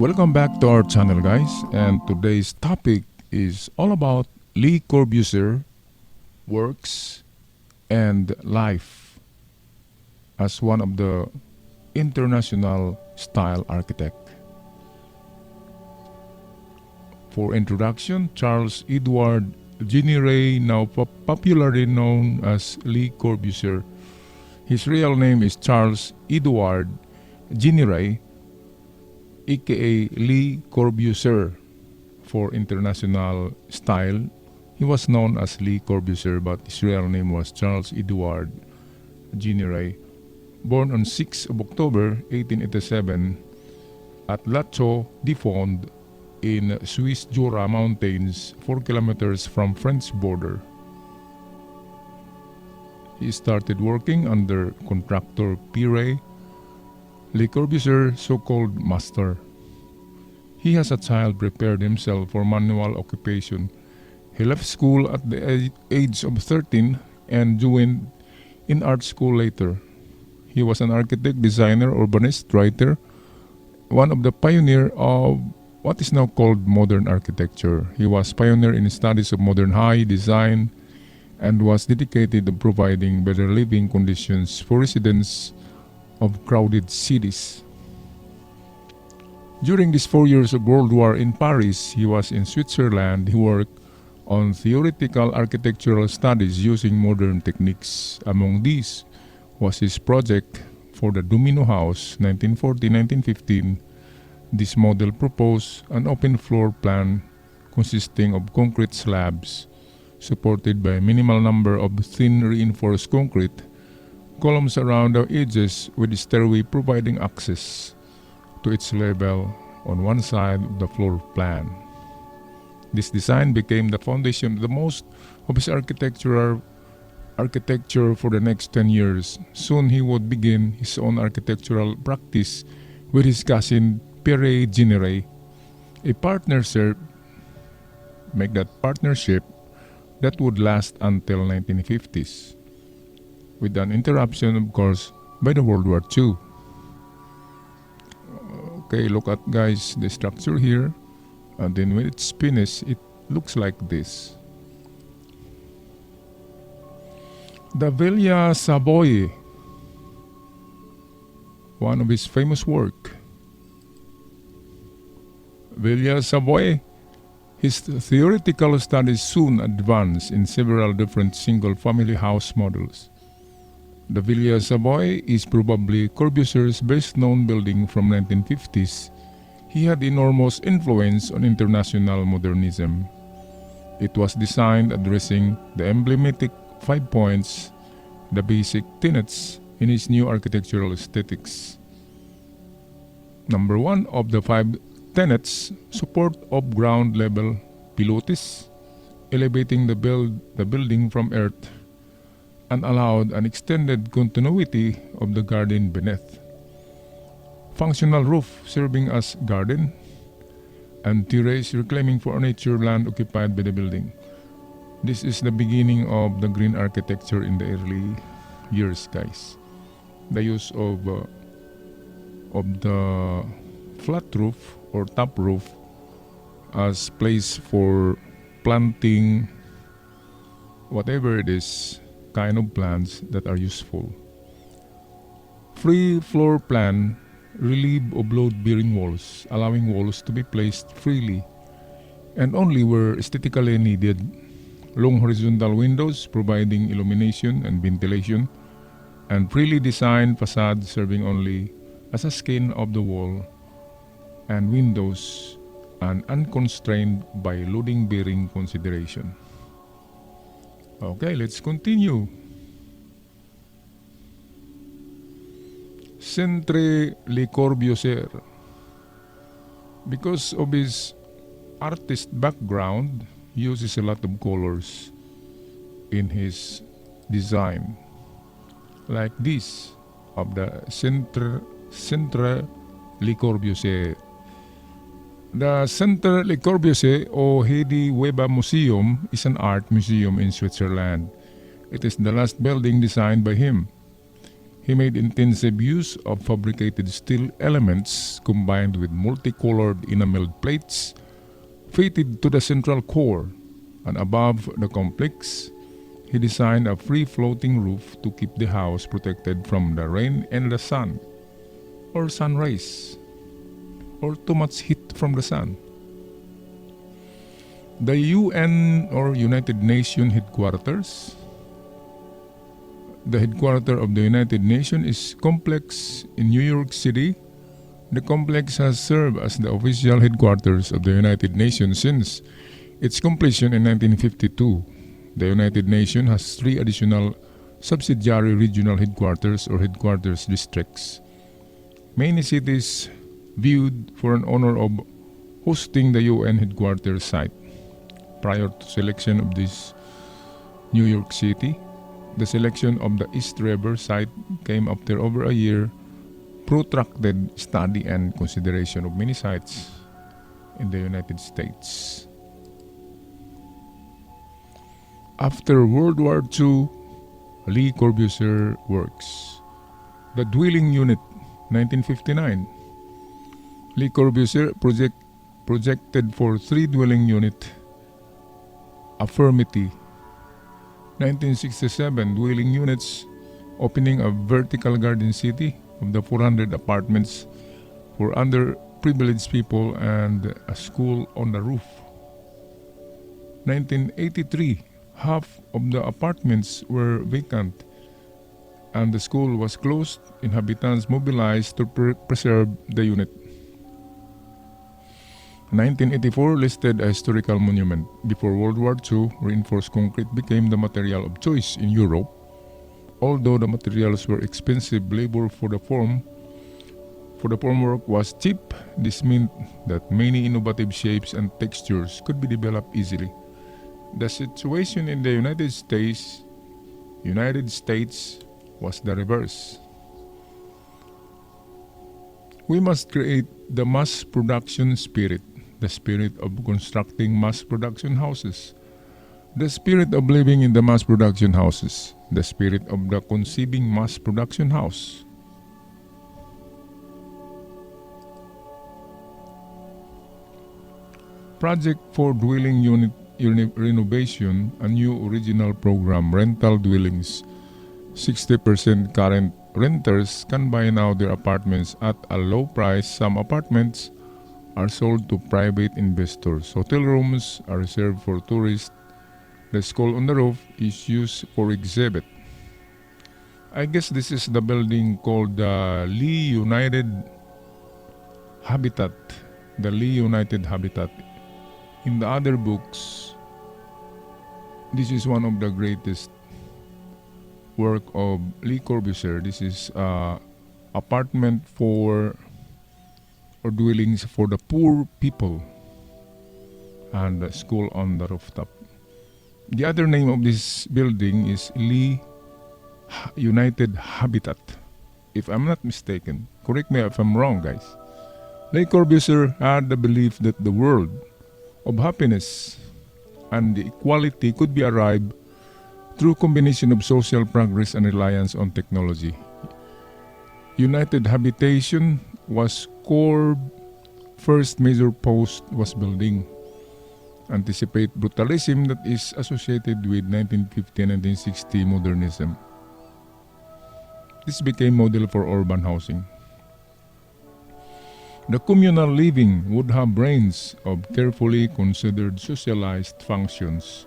Welcome back to our channel, guys. And today's topic is all about Le Corbusier works and life as one of the international style architect. For introduction, Charles Edward Ginny, now popularly known as Le Corbusier. His real name is Charles Edward Ginny, aka Le Corbusier. For international style, he was known as Le Corbusier, but his real name was Charles Edward Ginny. Born on 6 of October 1887 at Lacho de Fond in Swiss Jura Mountains, 4 kilometers from French border. He started working under contractor Pierre Le Corbusier, so-called master. He as a child prepared himself for manual occupation. He left school at the age of 13 and joined in art school later. He was an architect, designer, urbanist, writer, one of the pioneer of what is now called modern architecture. He was pioneer in studies of modern high design and was dedicated to providing better living conditions for residents of crowded cities. During these 4 years of World War in Paris, he was in Switzerland. He worked on theoretical architectural studies using modern techniques. Among these was his project for the Domino House, 1914-1915. This model proposed an open floor plan consisting of concrete slabs supported by a minimal number of thin reinforced concrete columns around the edges, with a stairway providing access to its level on one side of the floor plan. This design became the foundation of the most of his architecture for the next 10 years. Soon he would begin his own architectural practice with his cousin Pierre Ginny, a partnership that would last until 1950s, with an interruption, of course, by the World War II. Okay, look at, guys, the structure here, and then when it's finished, it looks like this. The Villa Savoy, one of his famous work. Villa Savoy, his theoretical studies soon advanced in several different single-family house models. The Villa Savoy is probably Corbusier's best-known building from 1950s. He had enormous influence on international modernism. It was designed addressing the emblematic 5 points, the basic tenets in his new architectural aesthetics. Number 1 of the 5 tenets: support of ground level pilotis, elevating the building from earth, and allowed an extended continuity of the garden beneath. Functional roof serving as garden, and terrace reclaiming for nature land occupied by the building. This is the beginning of the green architecture in the early years, guys. The use of the flat roof or top roof as place for planting whatever it is, kind of plants that are useful. Free floor plan, relief of load-bearing walls, allowing walls to be placed freely and only where aesthetically needed. Long horizontal windows providing illumination and ventilation, and freely designed facade serving only as a skin of the wall and windows, and unconstrained by loading-bearing consideration. Okay, let's continue. Centre Le Corbusier. Because of his artist background, he uses a lot of colors in his design, like this of the Centre Le Corbusier. The Centre Le Corbusier or Hedi Weber Museum is an art museum in Switzerland. It is the last building designed by him. He made intensive use of fabricated steel elements combined with multicolored enameled plates fitted to the central core, and above the complex, he designed a free-floating roof to keep the house protected from the rain and the sun, or sun rays, or too much heat from the sun. The UN or United Nations headquarters. The headquarters of the United Nations is complex in New York City. The complex has served as the official headquarters of the United Nations since its completion in 1952. The United Nations has 3 additional subsidiary regional headquarters or headquarters districts. Many cities viewed for an honor of hosting the UN headquarters site. Prior to selection of this New York City, the selection of the East River site came after over a year protracted study and consideration of many sites in the United States. After World War II, Le Corbusier works. The dwelling unit, 1959. Le Corbusier projected for 3 dwelling unit. Affirmity. 1967 dwelling units, opening a vertical garden city of the 400 apartments for underprivileged people and a school on the roof. 1983, half of the apartments were vacant and the school was closed, inhabitants mobilized to preserve the unit. 1984 listed a historical monument. Before World War II, reinforced concrete became the material of choice in Europe. Although the materials were expensive, labor for the formwork was cheap. This meant that many innovative shapes and textures could be developed easily. The situation in the United States was the reverse. We must create the mass production spirit, the spirit of constructing mass production houses, the spirit of living in the mass production houses, the spirit of the conceiving mass production house. Project for dwelling unit renovation, a new original program, rental dwellings. 60% current renters can buy now their apartments at a low price. Some apartments are sold to private investors. Hotel rooms are reserved for tourists. The skull on the roof is used for exhibit. I guess this is the building called the Lee United Habitat. The Lee United Habitat. In the other books, this is one of the greatest work of Le Corbusier. This is apartment for or dwellings for the poor people and the school on the rooftop. The other name of this building is Lee United Habitat, if I'm not mistaken. Correct me if I'm wrong, guys. Le Corbusier had the belief that the world of happiness and the equality could be arrived through combination of social progress and reliance on technology. United Habitation was Corbu's first major post was building. Anticipate brutalism that is associated with 1950 and 1960 modernism. This became model for urban housing. The communal living would have range of carefully considered socialized functions.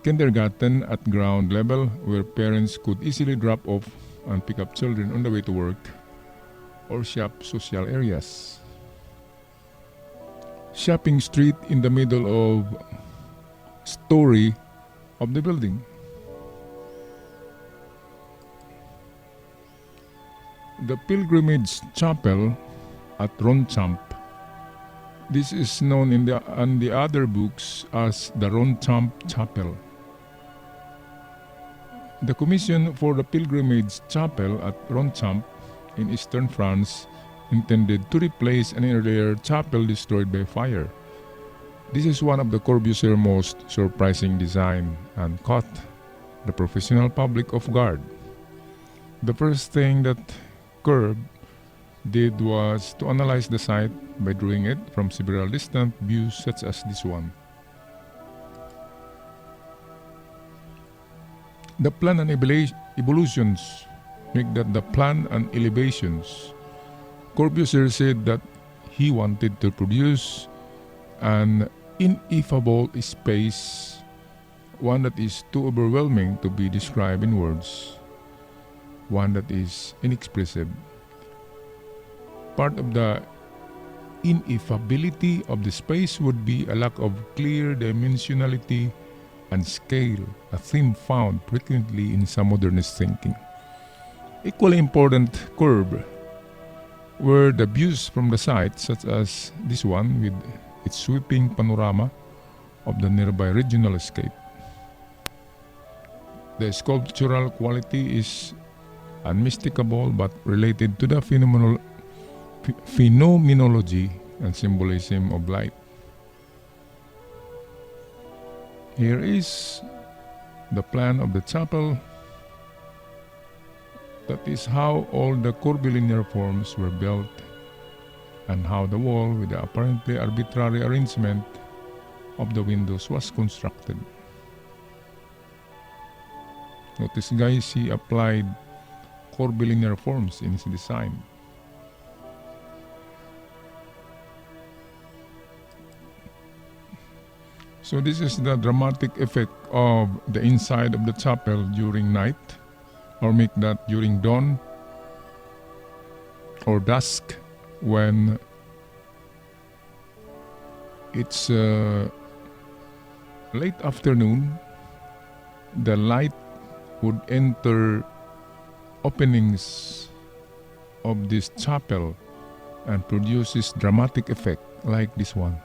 Kindergarten at ground level where parents could easily drop off and pick up children on the way to work, or shop social areas. Shopping street in the middle of story of the building. The Pilgrimage Chapel at Ronchamp. This is known in the other books as the Ronchamp Chapel. The commission for the Pilgrimage Chapel at Ronchamp in eastern France intended to replace an earlier chapel destroyed by fire. This is one of the Corbusier's most surprising design and caught the professional public off guard. The first thing that Curb did was to analyze the site by drawing it from several distant views such as this one. The plan and evolutions make that the plan and elevations. Corbusier said that he wanted to produce an ineffable space, one that is too overwhelming to be described in words, one that is inexpressive. Part of the ineffability of the space would be a lack of clear dimensionality and scale, a theme found frequently in some modernist thinking. Equally important curb were the views from the site, such as this one with its sweeping panorama of the nearby regional landscape. The sculptural quality is unmistakable but related to the phenomenology and symbolism of light. Here is the plan of the chapel. That is how all the curvilinear forms were built and how the wall with the apparently arbitrary arrangement of the windows was constructed. Notice guys, he applied curvilinear forms in his design. So this is the dramatic effect of the inside of the chapel during night, or make that during dawn or dusk, when it's late afternoon. The light would enter openings of this chapel and produces dramatic effect like this one.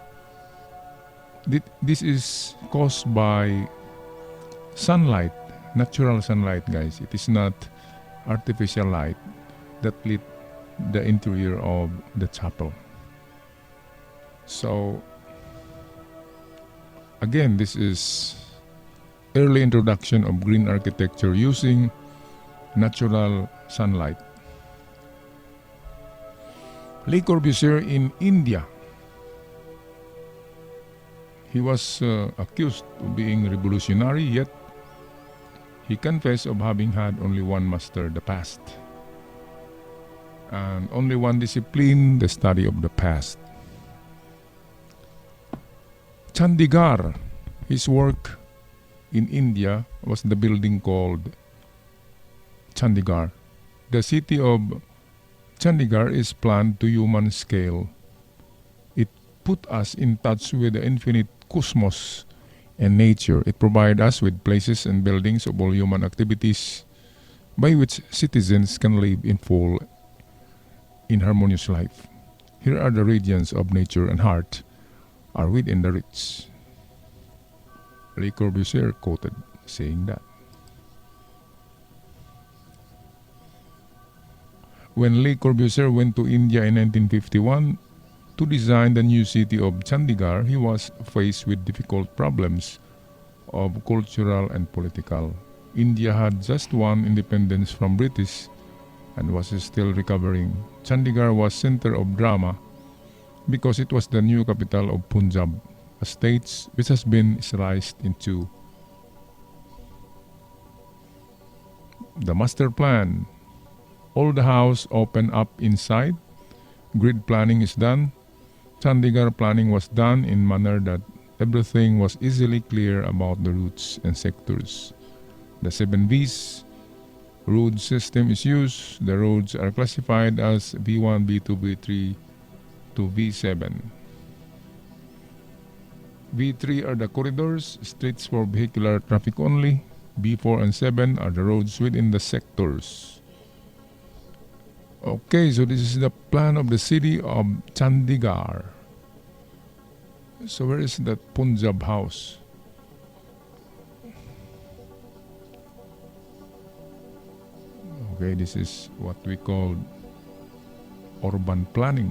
This is caused by sunlight, natural sunlight, guys. It is not artificial light that lit the interior of the chapel. So again, this is early introduction of green architecture using natural sunlight. Le Corbusier in India. He was accused of being revolutionary, yet he confessed of having had only one master, the past, and only one discipline, the study of the past. Chandigarh, his work in India was the building called Chandigarh. The city of Chandigarh is planned to human scale. It put us in touch with the infinite cosmos and nature. It provides us with places and buildings of all human activities by which citizens can live in full, in harmonious life. Here are the regions of nature and heart are within the rich. Le Corbusier quoted saying that. When Le Corbusier went to India in 1951 to design the new city of Chandigarh, he was faced with difficult problems of cultural and political. India had just won independence from British and was still recovering. Chandigarh was center of drama because it was the new capital of Punjab, a state which has been sliced in two. The master plan. All the house open up inside. Grid planning is done. Chandigarh planning was done in manner that everything was easily clear about the routes and sectors. The 7 V's road system is used. The roads are classified as V1, V2, V3 to V7. V3 are the corridors, streets for vehicular traffic only. B4 and 7 are the roads within the sectors. Okay, so this is the plan of the city of Chandigarh. So where is that Punjab house? Okay, this is what we call urban planning.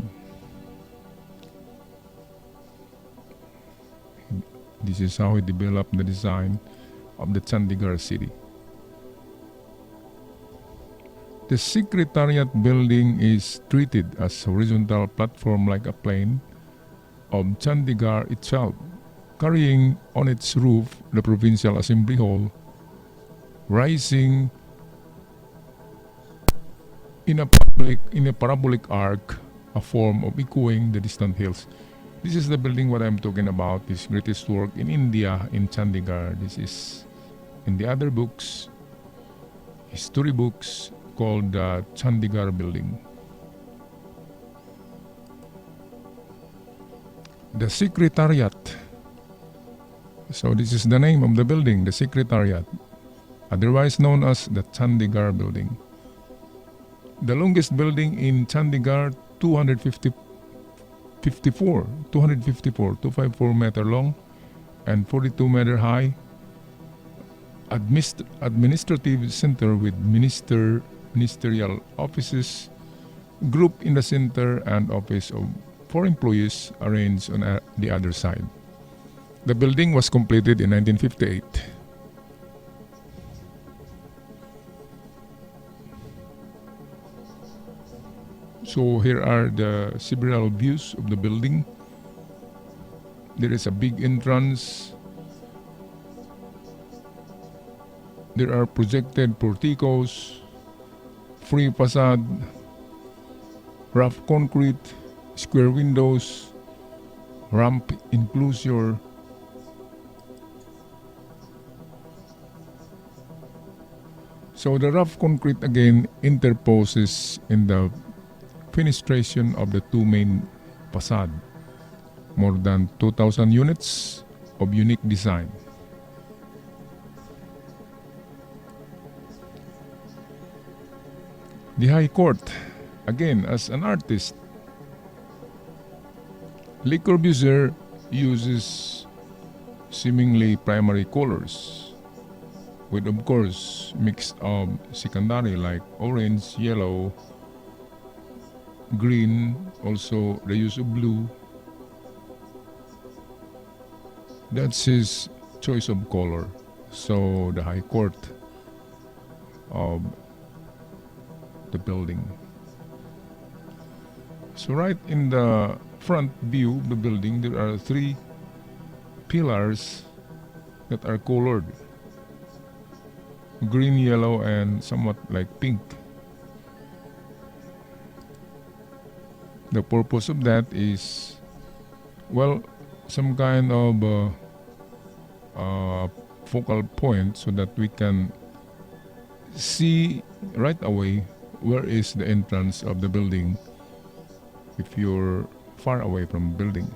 This is how he developed the design of the Chandigarh city. The Secretariat building is treated as a horizontal platform like a plane of Chandigarh itself, carrying on its roof the Provincial Assembly Hall, rising in a parabolic arc, a form of echoing the distant hills. This is the building what I'm talking about, this greatest work in India in Chandigarh. This is in the other books, history books, called the Chandigarh building. The Secretariat. So this is the name of the building, the Secretariat, otherwise known as the Chandigarh building. The longest building in Chandigarh, 254 meter long and 42 meter high. Administrative center with ministerial offices grouped in the center and office for employees arranged on the other side. The building was completed in 1958. So here are the several views of the building. There is a big entrance. There are projected porticos, free facade, rough concrete, square windows, ramp enclosure. So the rough concrete again interposes in the fenestration of the two main facade. More than 2,000 units of unique design. The High Court, again as an artist, Le Corbusier uses seemingly primary colors with of course mix of secondary like orange, yellow, green, also the use of blue. That's his choice of color. So the High Court of the building. So right in the front view of the building there are three pillars that are colored green, yellow, and somewhat like pink. The purpose of that is, well, some kind of focal point so that we can see right away where is the entrance of the building if you're far away from the building.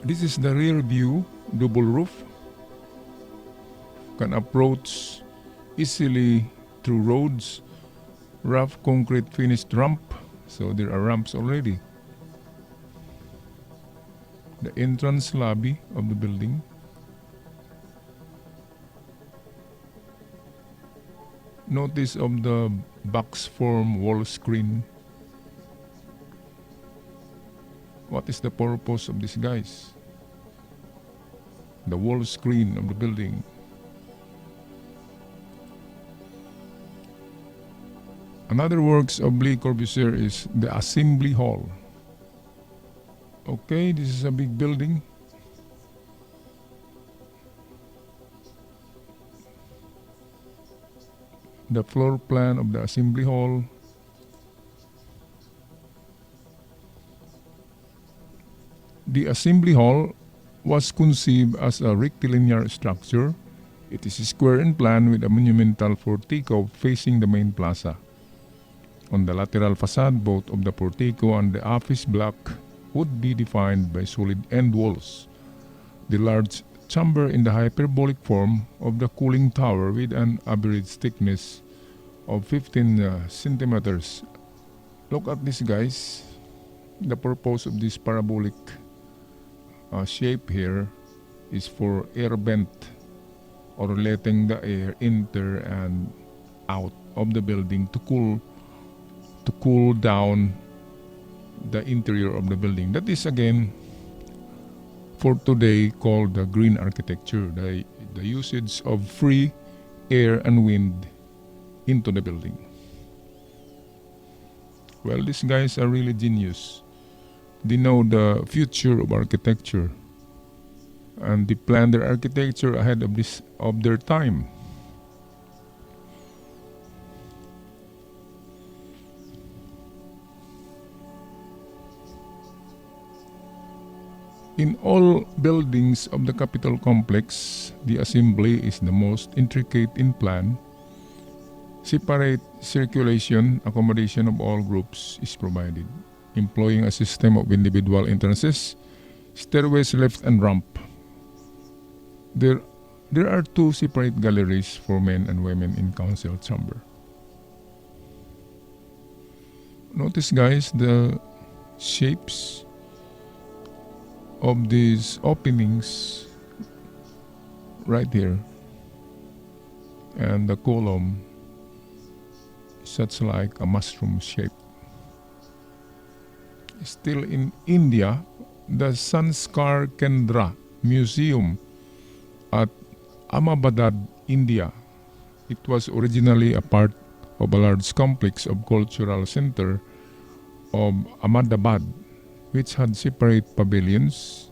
This is the rear view, double roof. Can approach easily through roads, rough concrete finished ramp, so there are ramps already. The entrance lobby of the building. Notice of the box form wall screen. What is the purpose of this, guys? The wall screen of the building. Another works of Le Corbusier is the Assembly Hall. Okay, this is a big building. The floor plan of the Assembly Hall. The Assembly Hall was conceived as a rectilinear structure. It is square in plan with a monumental portico facing the main plaza. On the lateral facade, both of the portico and the office block would be defined by solid end walls. The large chamber in the hyperbolic form of the cooling tower with an average thickness of 15 centimeters. Look at this, guys. The purpose of this parabolic shape here is for air vent or letting the air enter and out of the building to cool down the interior of the building. That is again for today called the green architecture, the usage of free air and wind into the building. Well, these guys are really genius. They know the future of architecture, and they plan their architecture ahead of their time. In all buildings of the Capitol complex, the assembly is the most intricate in plan. Separate circulation accommodation of all groups is provided, employing a system of individual entrances, stairways, lift, and ramp. There are two separate galleries for men and women in council chamber. Notice, guys, the shapes of these openings right here, and the column such like a mushroom shape. Still in India, the Sanskar Kendra Museum at Ahmedabad, India. It was originally a part of a large complex of cultural center of Ahmedabad, which had separate pavilions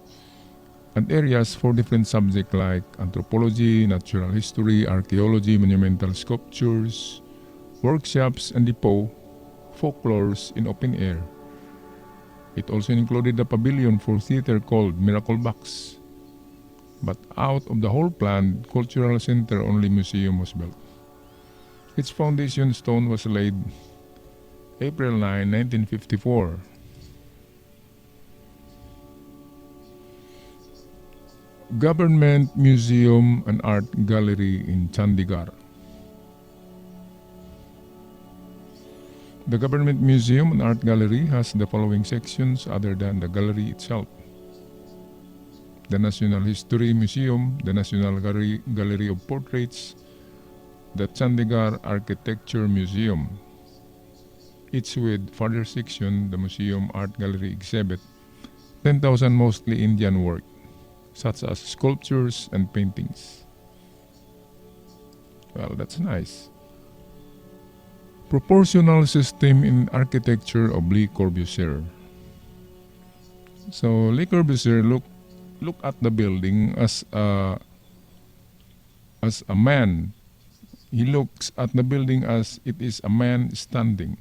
and areas for different subjects like anthropology, natural history, archaeology, monumental sculptures, workshops, and depot folklores in open air. It also included a pavilion for theater called Miracle Box. But out of the whole planned cultural center, only museum was built. Its foundation stone was laid April 9, 1954. Government Museum and Art Gallery in Chandigarh. The Government Museum and Art Gallery has the following sections other than the gallery itself: the National History Museum, the National Gallery of Portraits, the Chandigarh Architecture Museum. Each with further section, the Museum Art Gallery exhibit 10,000 mostly Indian work, such as sculptures and paintings. Well, that's nice. Proportional system in architecture of Le Corbusier. So Le Corbusier look at the building as a man. He looks at the building as it is a man standing.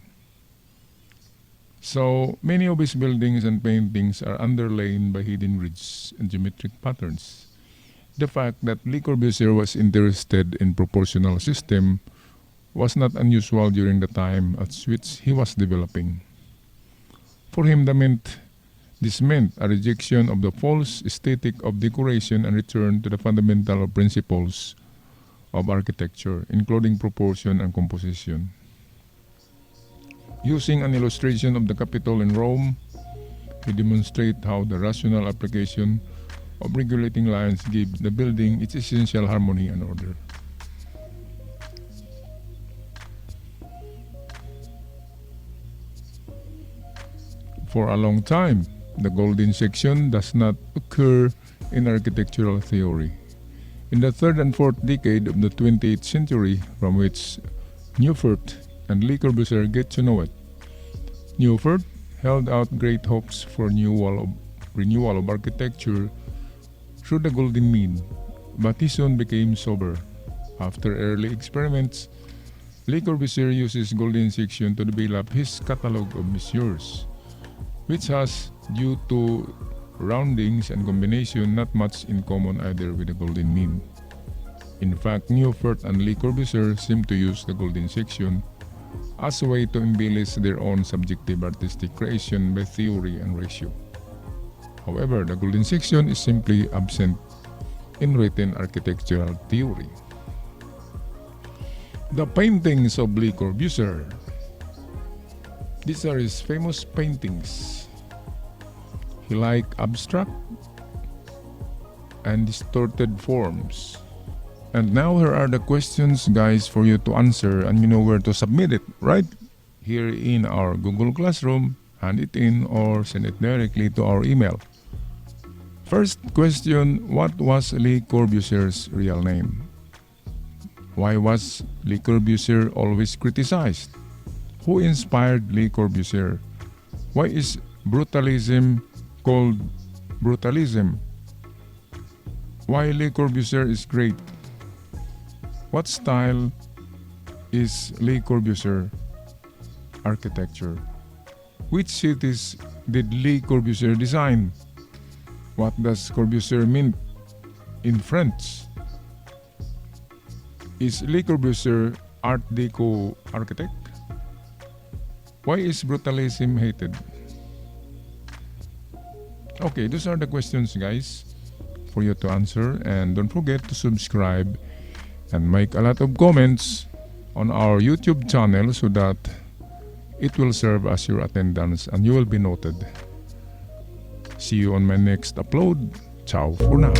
So many of his buildings and paintings are underlain by hidden ridges and geometric patterns. The fact that Le Corbusier was interested in proportional system was not unusual during the time at which he was developing. For him, this meant a rejection of the false aesthetic of decoration and return to the fundamental principles of architecture, including proportion and composition. Using an illustration of the Capitol in Rome, he demonstrates how the rational application of regulating lines gives the building its essential harmony and order. For a long time, the golden section does not occur in architectural theory. In the third and fourth decade of the 20th century, from which Neufert and Le Corbusier get to know it, Neufert held out great hopes for renewal of architecture through the golden mean, but he soon became sober. After early experiments, Le Corbusier uses golden section to develop his catalogue of measures, which has, due to roundings and combination, not much in common either with the golden mean. In fact, Neufert and Le Corbusier seem to use the golden section as a way to embellish their own subjective artistic creation by theory and ratio. However, the golden section is simply absent in written architectural theory. The paintings of Le Corbusier. These are his famous paintings. He liked abstract and distorted forms. And now here are the questions, guys, for you to answer, and you know where to submit it, right? Here in our Google Classroom, hand it in or send it directly to our email. First question, what was Le Corbusier's real name? Why was Le Corbusier always criticized? Who inspired Le Corbusier? Why is brutalism called brutalism? Why Le Corbusier is great? What style is Le Corbusier architecture? Which cities did Le Corbusier design? What does Corbusier mean in French? Is Le Corbusier Art Deco architect? Why is brutalism hated? Okay, those are the questions, guys, for you to answer. And don't forget to subscribe and make a lot of comments on our YouTube channel so that it will serve as your attendance and you will be noted. See you on my next upload. Ciao for now.